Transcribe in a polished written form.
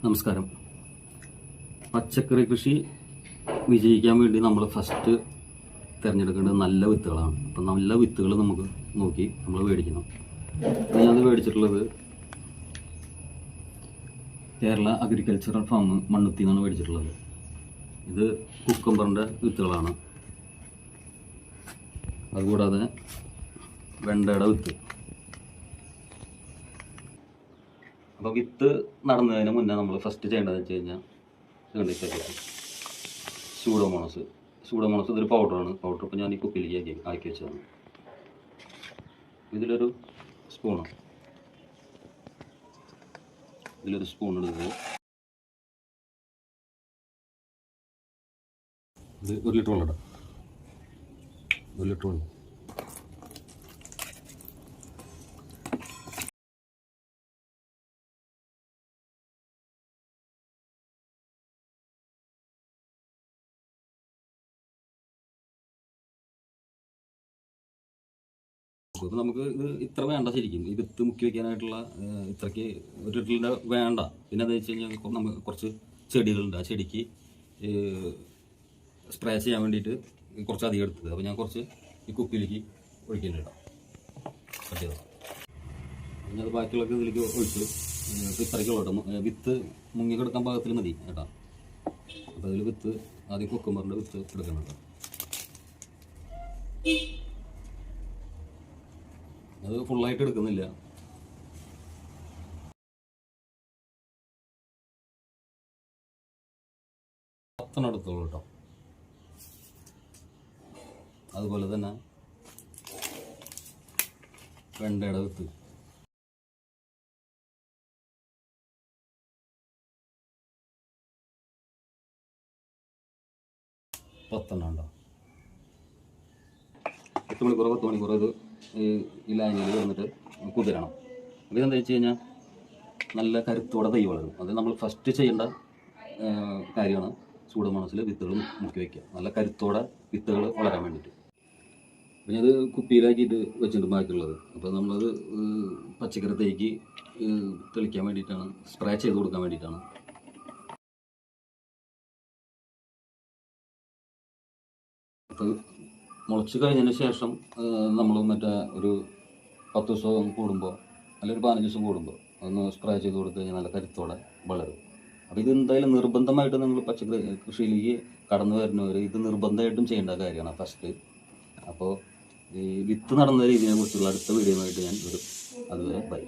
നമസ്കാരം. പച്ചക്കറി കൃഷി വിജയിക്കാൻ വേണ്ടി നമ്മൾ ഫസ്റ്റ് തിരഞ്ഞെടുക്കേണ്ടത് നല്ല വിത്തുകളാണ്. അപ്പം നല്ല വിത്തുകൾ നമുക്ക് നോക്കി നമ്മൾ മേടിക്കണം. ഞാനത് മേടിച്ചിട്ടുള്ളത് കേരള അഗ്രികൾച്ചറൽ ഫാം മണ്ണുത്തി എന്നാണ് മേടിച്ചിട്ടുള്ളത്. ഇത് കുക്കമ്പറിൻ്റെ വിത്തുകളാണ്. അതുകൂടാതെ വെണ്ടയുടെ വിത്ത്. അപ്പോൾ വിത്ത് നടുന്നതിന് മുന്നേ നമ്മൾ ഫസ്റ്റ് ചെയ്യേണ്ടതെന്ന് വെച്ച് കഴിഞ്ഞാൽ സൂഡോമോണസ് ഇതൊരു പൗഡറാണ്. പൗഡർ ഇപ്പോൾ ഞാൻ ഈ കുപ്പിയിലേക്ക് ആക്കി വെച്ചതാണ്. ഇതിലൊരു സ്പൂൺ എടുക്കുന്നത്. ഇത് 1 ലിറ്റർ വെള്ളം ഇടാം. 1 ലിറ്റർ വെള്ളം. അപ്പോൾ നമുക്ക് ഇത് ഇത്ര വേണ്ട. ശരിക്കും ഈ വിത്ത് മുക്കി വയ്ക്കാനായിട്ടുള്ള ഇത്രയ്ക്ക് 1 ലിറ്ററിൻ്റെ വേണ്ട. പിന്നെ എന്താ വെച്ച് കഴിഞ്ഞാൽ നമുക്ക് കുറച്ച് ചെടികളുണ്ട്. ആ ചെടിക്ക് സ്പ്രേ ചെയ്യാൻ വേണ്ടിയിട്ട് കുറച്ച് അധികം എടുത്തത്. അപ്പോൾ ഞാൻ കുറച്ച് ഈ കുപ്പിയിലേക്ക് ഒഴിക്കേണ്ടിടാം. പിന്നെ അത് ബാക്കിയുള്ളൊക്കെ ഇതിലേക്ക് ഒഴിച്ച് ഇത്രയ്ക്കുള്ള വിത്ത് മുങ്ങിക്കെടുക്കാൻ പാകത്തിൽ മതി കേട്ടോ. അപ്പോൾ അതിൽ വിത്ത് ആദ്യം കുക്കുമ്പറിൻ്റെ വിത്ത് എടുക്കുന്നുണ്ട്. അത് ഫുള്ളായിട്ട് എടുക്കുന്നില്ല. എടുത്തോളൂ കേട്ടോ. അതുപോലെ തന്നെ വെണ്ടയുടെ വിത്ത് ഉണ്ടോ. 10 മണിക്കൂർ ഇത് ഈ ലൈനിൽ വന്നിട്ട് കുതിരണം. അപ്പോൾ ഇതെന്താ വെച്ച് കഴിഞ്ഞാൽ നല്ല കരുത്തോടെ തൈ വളരും. അത് നമ്മൾ ഫസ്റ്റ് ചെയ്യേണ്ട കാര്യമാണ്. സൂഡോമോണസിൽ വിത്തുകൾ മുക്കി വയ്ക്കുക, നല്ല കരുത്തോടെ വിത്തുകൾ വളരാൻ വേണ്ടിയിട്ട്. പിന്നെ അത് കുപ്പിയിലാക്കിയിട്ട് വെച്ചിട്ടുണ്ട് ബാക്കിയുള്ളത്. അപ്പോൾ നമ്മളത് പച്ചക്കറി തൈക്ക് തെളിക്കാൻ വേണ്ടിയിട്ടാണ്, സ്പ്രേ ചെയ്ത് കൊടുക്കാൻ വേണ്ടിയിട്ടാണ്. അപ്പോൾ മുളച്ച് കഴിഞ്ഞതിന് ശേഷം നമ്മൾ മറ്റേ ഒരു 10 ദിവസം കൂടുമ്പോൾ അല്ലെങ്കിൽ ഒരു 15 ദിവസം കൂടുമ്പോൾ ഒന്ന് സ്പ്രേ ചെയ്ത് കൊടുത്തു കഴിഞ്ഞാൽ നല്ല കരുത്തോടെ വളരും. അപ്പോൾ ഇത് എന്തായാലും നിർബന്ധമായിട്ട് നിങ്ങൾ പച്ചക്കറി കൃഷിയിലേക്ക് കടന്നു വരുന്നവർ ഇത് നിർബന്ധമായിട്ടും ചെയ്യേണ്ട കാര്യമാണ് ഫസ്റ്റ്. അപ്പോൾ ഈ വിത്ത് നടുന്ന രീതിയെ കുറിച്ചുള്ള അടുത്ത വീഡിയോയുമായിട്ട് ഞാൻ വരും. അതുവരെ ബൈ.